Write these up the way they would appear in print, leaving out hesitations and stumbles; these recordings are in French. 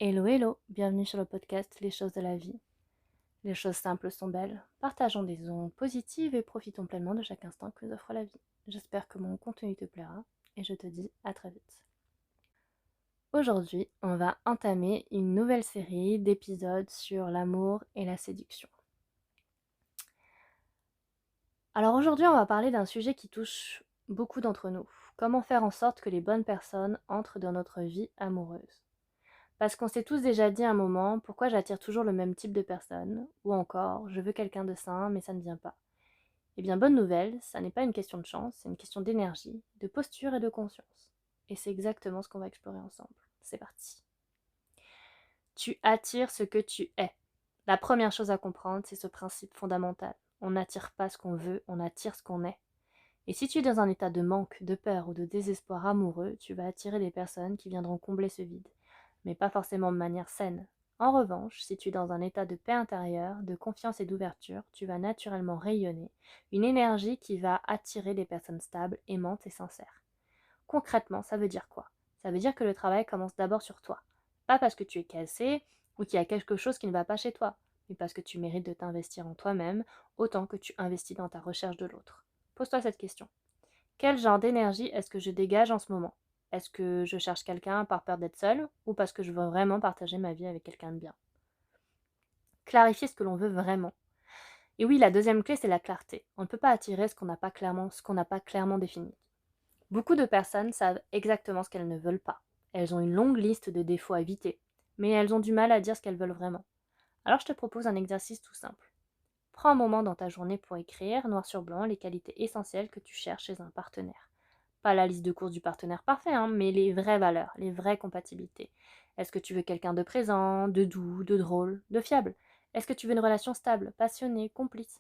Hello hello, bienvenue sur le podcast Les choses de la vie. Les choses simples sont belles, partageons des ondes positives et profitons pleinement de chaque instant que nous offre la vie. J'espère que mon contenu te plaira et je te dis à très vite. Aujourd'hui, on va entamer une nouvelle série d'épisodes sur l'amour et la séduction. Alors aujourd'hui, on va parler d'un sujet qui touche beaucoup d'entre nous. Comment faire en sorte que les bonnes personnes entrent dans notre vie amoureuse. Parce qu'on s'est tous déjà dit un moment, pourquoi j'attire toujours le même type de personne, ou encore, je veux quelqu'un de sain, mais ça ne vient pas. Eh bien, bonne nouvelle, ça n'est pas une question de chance, c'est une question d'énergie, de posture et de conscience. Et c'est exactement ce qu'on va explorer ensemble. C'est parti. Tu attires ce que tu es. La première chose à comprendre, c'est ce principe fondamental. On n'attire pas ce qu'on veut, on attire ce qu'on est. Et si tu es dans un état de manque, de peur ou de désespoir amoureux, tu vas attirer des personnes qui viendront combler ce vide, mais pas forcément de manière saine. En revanche, si tu es dans un état de paix intérieure, de confiance et d'ouverture, tu vas naturellement rayonner une énergie qui va attirer des personnes stables, aimantes et sincères. Concrètement, ça veut dire quoi? Ça veut dire que le travail commence d'abord sur toi. Pas parce que tu es cassé ou qu'il y a quelque chose qui ne va pas chez toi, mais parce que tu mérites de t'investir en toi-même autant que tu investis dans ta recherche de l'autre. Pose-toi cette question. Quel genre d'énergie est-ce que je dégage en ce moment? Est-ce que je cherche quelqu'un par peur d'être seule ou parce que je veux vraiment partager ma vie avec quelqu'un de bien? Clarifier ce que l'on veut vraiment. Et oui, la deuxième clé, c'est la clarté. On ne peut pas attirer ce qu'on n'a pas clairement défini. Beaucoup de personnes savent exactement ce qu'elles ne veulent pas. Elles ont une longue liste de défauts à éviter, mais elles ont du mal à dire ce qu'elles veulent vraiment. Alors je te propose un exercice tout simple. Prends un moment dans ta journée pour écrire, noir sur blanc, les qualités essentielles que tu cherches chez un partenaire. Pas la liste de courses du partenaire parfait, hein, mais les vraies valeurs, les vraies compatibilités. Est-ce que tu veux quelqu'un de présent, de doux, de drôle, de fiable? Est-ce que tu veux une relation stable, passionnée, complice?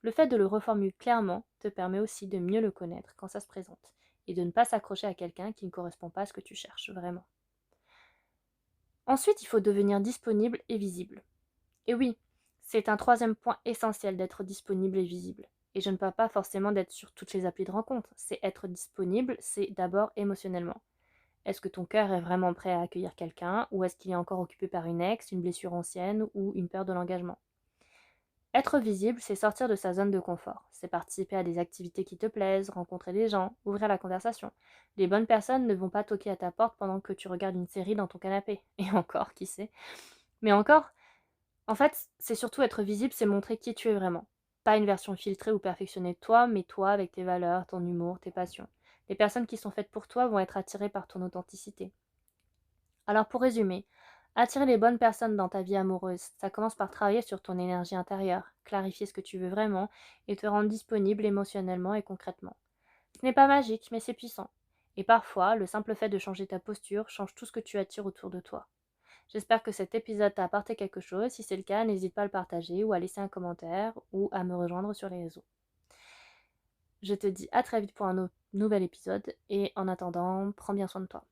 Le fait de le reformuler clairement te permet aussi de mieux le connaître quand ça se présente et de ne pas s'accrocher à quelqu'un qui ne correspond pas à ce que tu cherches vraiment. Ensuite, il faut devenir disponible et visible. Et oui, c'est un troisième point essentiel d'être disponible et visible. Et je ne parle pas forcément d'être sur toutes les applis de rencontre. C'est être disponible, c'est d'abord émotionnellement. Est-ce que ton cœur est vraiment prêt à accueillir quelqu'un ou est-ce qu'il est encore occupé par une ex, une blessure ancienne ou une peur de l'engagement? Être visible, c'est sortir de sa zone de confort. C'est participer à des activités qui te plaisent, rencontrer des gens, ouvrir la conversation. Les bonnes personnes ne vont pas toquer à ta porte pendant que tu regardes une série dans ton canapé. Et encore, qui sait? Mais encore, en fait, c'est surtout être visible, c'est montrer qui tu es vraiment. Pas une version filtrée ou perfectionnée de toi, mais toi avec tes valeurs, ton humour, tes passions. Les personnes qui sont faites pour toi vont être attirées par ton authenticité. Alors pour résumer, attirer les bonnes personnes dans ta vie amoureuse, ça commence par travailler sur ton énergie intérieure, clarifier ce que tu veux vraiment et te rendre disponible émotionnellement et concrètement. Ce n'est pas magique, mais c'est puissant. Et parfois, le simple fait de changer ta posture change tout ce que tu attires autour de toi. J'espère que cet épisode t'a apporté quelque chose. Si c'est le cas, n'hésite pas à le partager ou à laisser un commentaire ou à me rejoindre sur les réseaux. Je te dis à très vite pour un nouvel épisode et en attendant, prends bien soin de toi.